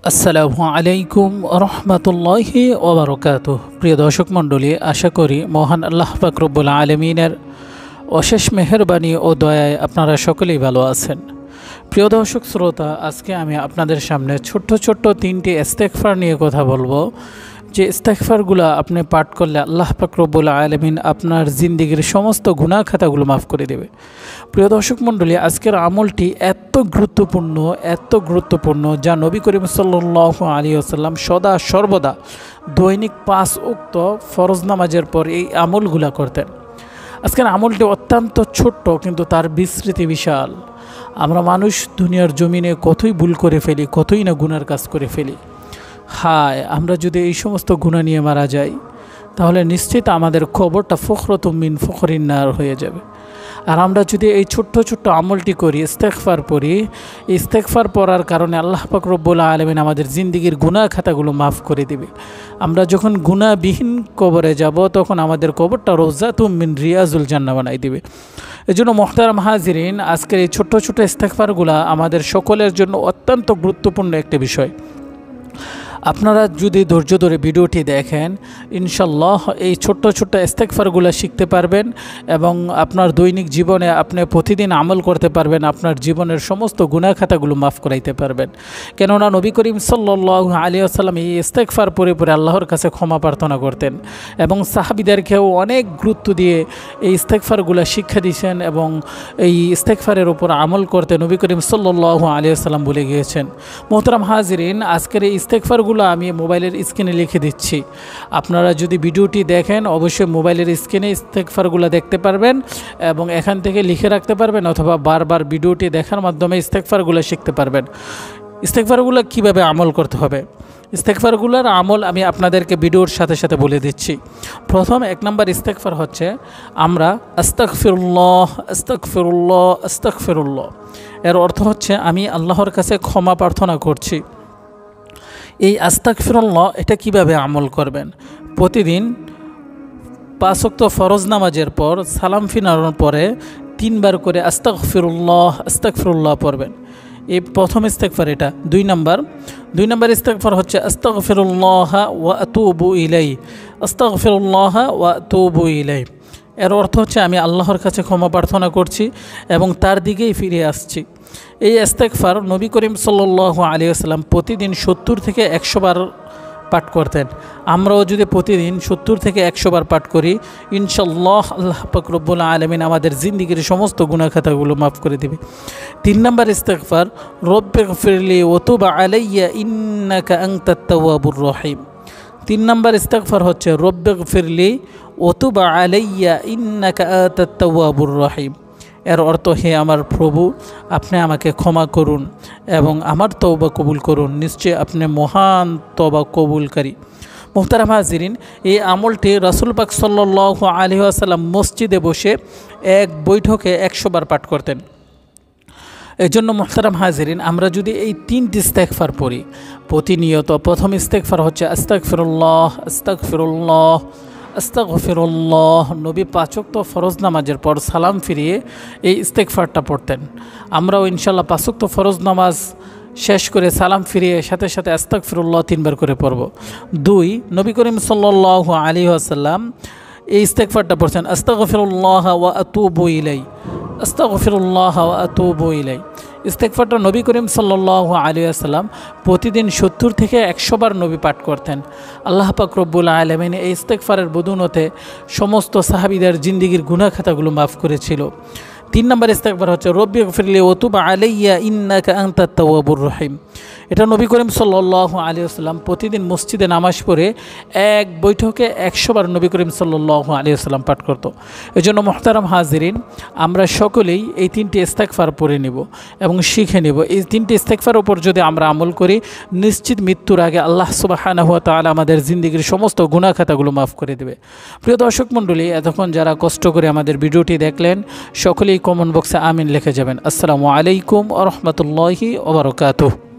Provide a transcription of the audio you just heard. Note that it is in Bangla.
আসসালামু আলাইকুম রহমতুল্লাহি ওবারকাতুহ। প্রিয় দর্শক মণ্ডলী, আশা করি মহান আল্লাহ পাক রব্বুল আলমিনের অশেষ মেহেরবানি ও দয়ায় আপনারা সকলেই ভালো আছেন। প্রিয় দর্শক শ্রোতা, আজকে আমি আপনাদের সামনে ছোট্ট ছোট্ট তিনটি ইস্তেগফার নিয়ে কথা বলবো, যে ইস্তেগফারগুলো আপনি পাঠ করলে আল্লাহ পাক রব্বুল আলামিন আপনার জিন্দেগির সমস্ত গুনাহ খাতাগুলো মাফ করে দেবে। প্রিয় দর্শক মণ্ডলী, আজকের আমলটি এত গুরুত্বপূর্ণ যা নবী করিম সাল্লাল্লাহু আলাইহি ওয়াসাল্লাম সদা সর্বদা দৈনিক 5 ওয়াক্ত ফরজ নামাজের পর এই আমলগুলা করতেন। আজকের আমলটি অত্যন্ত ছোট্ট, কিন্তু তার বিস্তৃতি বিশাল। আমরা মানুষ দুনিয়ার জমিনে কতই ভুল করে ফেলি, কতই না গুনার কাজ করে ফেলি। হায়, আমরা যদি এই সমস্ত গুনাহ নিয়ে মারা যাই, তাহলে নিশ্চিত আমাদের খবরটা ফখরতুম মিন ফখরিন নার হয়ে যাবে। আর আমরা যদি এই ছোট্ট ছোট্ট আমলটি করি, ইস্তেগফার পড়ি, ইস্তেগফার পড়ার কারণে আল্লাহ পাক রব্বুল আলামিন আমাদের জিন্দেগির গুনাহ খাতাগুলো মাফ করে দিবে। আমরা যখন গুনাহবিহীন কবরে যাব, তখন আমাদের কবরটা রওজাতুম মিন রিয়াজুল জান্নাহ বানাই দিবে। এজন্য মুহতারাম হাজিরিন, আজকের এই ছোট্ট ছোট্ট ইস্তেগফারগুলো আমাদের সকলের জন্য অত্যন্ত গুরুত্বপূর্ণ একটা বিষয়। আপনারা যদি ধৈর্য ধরে ভিডিওটি দেখেন, ইনশাল্লাহ এই ছোট্ট ছোট্ট ইস্তেগফারগুলো শিখতে পারবেন এবং আপনার দৈনিক জীবনে আপনি প্রতিদিন আমল করতে পারবেন। আপনার জীবনের সমস্ত গুনাহ খাতাগুলো মাফ করাইতে পারবেন। কেননা নবী করিম সাল্লাল্লাহু আলাইহি ওয়াসাল্লাম এই ইস্তেগফার পড়ে আল্লাহর কাছে ক্ষমা প্রার্থনা করতেন এবং সাহাবীদেরকেও অনেক গুরুত্ব দিয়ে এই ইস্তেগফারগুলো শিক্ষা দিয়েছেন এবং এই ইস্তেগফারের উপর আমল করতে নবী করিম সাল্লাল্লাহু আলাইহি ওয়াসাল্লাম বলে গিয়েছেন। মোহতারাম হাজিরিন, আজকের এই ইস্তেগফারগুলো আমি মোবাইলের স্ক্রিনে লিখে দিচ্ছি। আপনারা যদি ভিডিওটি দেখেন, অবশ্যই মোবাইলের স্ক্রিনে ইস্তেগফারগুলো দেখতে পারবেন এবং এখান থেকে লিখে রাখতে পারবেন, অথবা বারবার ভিডিওটি দেখার মাধ্যমে ইস্তেগফারগুলো শিখতে পারবেন। ইস্তেগফারগুলো কীভাবে আমল করতে হবে, ইস্তেগফারগুলোর আমল আমি আপনাদেরকে ভিডিওর সাথে সাথে বলে দিচ্ছি। প্রথম 1 নম্বর ইস্তেগফার হচ্ছে আমরা আস্তাগফিরুল্লাহ আস্তাগফিরুল্লাহ আস্তাগফিরুল্লাহ। এর অর্থ হচ্ছে আমি আল্লাহর কাছে ক্ষমা প্রার্থনা করছি। এই আস্তাগফিরুল্লাহ এটা কিভাবে আমল করবেন, প্রতিদিন 5 ওয়াক্ত ফরজ নামাজের পর সালাম ফিরানোর পরে 3 বার করে আস্তাগফিরুল্লাহ আস্তাগফিরুল্লাহ পড়বেন। এই প্রথম ইস্তেগফার এটা। 2 নম্বর ইস্তেগফার হচ্ছে আস্তাগফিরুল্লাহ ওয়া আতুবু ইলাইহি আস্তাগফিরুল্লাহ ওয়া আতুবু ইলাইহি। এর অর্থ হচ্ছে আমি আল্লাহর কাছে ক্ষমা প্রার্থনা করছি এবং তার দিকেই ফিরে আসছি। এই ইস্তেগফার নবী করিম সাল্লাল্লাহু আলাইহি ওয়াসাল্লাম প্রতিদিন 70 থেকে 100 বার পাঠ করতেন। আমরাও যদি প্রতিদিন 70 থেকে 100 বার পাঠ করি, ইনশাল্লাহ আল্লাহ পাক রব্বুল আলামিন আমাদের জিন্দেগির সমস্ত গুনাহ খাতাগুলো মাফ করে দেবে। 3 নম্বর ইস্তেগফার রব্বিগফিরলি ওয়া তুব আলাইয়া ইন্নাকা আনতাত তাওয়াবুর রহিম। 3 নম্বর ইস্তেগফার হচ্ছে রব্বিগফিরলি ওয়া তুব আলাইয়া ইন্নাকা আনতাত তাওয়াবুর রহিম। এর অর্থ, হে আমার প্রভু, আপনি আমাকে ক্ষমা করুন এবং আমার তওবা কবুল করুন, নিশ্চয় আপনি মহান তওবা কবুলকারী। মুহতারাম হাজিরিন, এই আমলটি রাসূল পাক সাল্লাল্লাহু আলাইহি ওয়াসাল্লাম মসজিদে বসে এক বৈঠকে 100 বার পাঠ করতেন। এজন্য মুহতারাম হাজিরিন, আমরা যদি এই 3টি ইস্তেগফার পড়ি প্রতিনিয়ত, প্রথম ইস্তেগফার হচ্ছে আস্তাগফিরুল্লাহ আস্তাগফিরুল্লাহ আস্তাগফিরুল্লাহ। নবী 5 ওয়াক্ত ফরজ নামাজের পর সালাম ফিরিয়ে এই ইস্তেগফারটা পড়তেন। আমরাও ইনশাল্লাহ 5 ওয়াক্ত ফরজ নামাজ শেষ করে সালাম ফিরিয়ে সাথে সাথে আস্তাগফিরুল্লাহ 3 বার করে পড়ব। 2, নবী করিম সাল্লাল্লাহু আলাইহি ওয়াসাল্লাম এই ইস্তেগফারটা পড়ছেন আস্তাগফিরুল্লাহ ওয়া আতুবু ইলাইহি আস্তাগফিরুল্লাহ ওয়া আতুবু ইলাইহি। ইস্তেগফারটা নবী করিম সাল্লাল্লাহু আলাইহি ওয়াসাল্লাম প্রতিদিন 70 থেকে 100 বার নবী পাঠ করতেন। আল্লাহ পাক রব্বুল আলামিন এই ইস্তেগফারের বদৌলতে সমস্ত সাহাবীদের জিন্দেগির গুনাহ খাতাগুলো মাফ করেছিল। 3 নম্বর ইস্তেগফার হচ্ছে রব্বিগফিরলি ওয়া তুব আলাইয়া ইন্নাকা আনতাত তাওয়াবুর রহিম। এটা নবী করিম সাল্লাল্লাহু আলাইহি ওয়াসাল্লাম প্রতিদিন মসজিদে নামাজ পড়ে এক বৈঠকে 100 বার নবী করিম সাল্লাল্লাহু আলাইহি ওয়াসাল্লাম পাঠ করত। এজন্য মুহতারাম হাজিরিন, আমরা সকলেই এই 3টি ইস্তেগফার পড়ে নেব এবং শিখে নেব। এই 3টি ইস্তেগফার উপর যদি আমরা আমল করি, নিশ্চিত মৃত্যুর আগে আল্লাহ সুবহানাহু ওয়া তাআলা আমাদের জিন্দেগির সমস্ত গুনাহ খাতাগুলো মাফ করে দেবে। প্রিয় দর্শক মণ্ডলী, এতক্ষণ যারা কষ্ট করে আমাদের ভিডিওটি দেখলেন, সকলেই কমেন্ট বক্সে আমিন লিখে যাবেন। আসসালামু আলাইকুম ওয়া রাহমাতুল্লাহি ওয়া বারাকাতুহু।